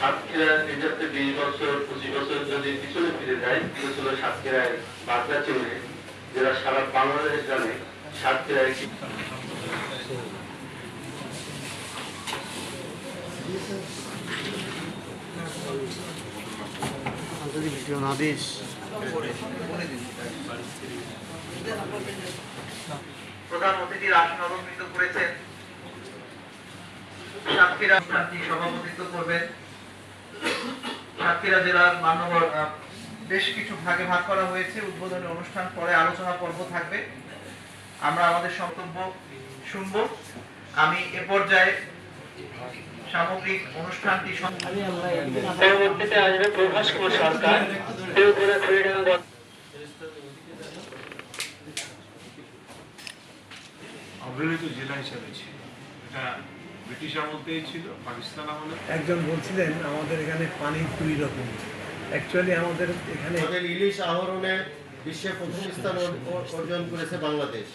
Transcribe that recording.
সাতক্ষীরা এটাতে 20 বছর 25 বছর যদি পিছনে ফিরে যায়, এটা ছিল সাতক্ষীরায় বাগদা চিহ্নে, যারা সারা বাংলাদেশ জানে সাতক্ষীরায় কি প্রধান অতিথির আসন অলঙ্কৃত করেছেন। সাতক্ষীরা সভাপতিত্ব করবেন। সাতক্ষীরা জেলার মান্যবর বেশ কিছু ভাগে ভাগ করা হয়েছে। উদ্বোধনী অনুষ্ঠান পরে আলোচনা পর্ব থাকবে। আমরা আমাদের বক্তব্য শুনব। আমি এ পর্যায়ে সামগ্রিক অনুষ্ঠানটি পরবর্তীতে আসবে প্রভাস কুমার সরকার। অবহেলিত জেলা হিসাবে ছিল, এটা ব্রিটিশ আমলতেই ছিল, পাকিস্তান আমলে। একজন বলছিলেন আমাদের এখানে পানি দুই রকম। অ্যাকচুয়ালি আমাদের এখানে ইলিশ আহরণে বিশ্বে প্রথম স্থান অর্জন করেছে বাংলাদেশ।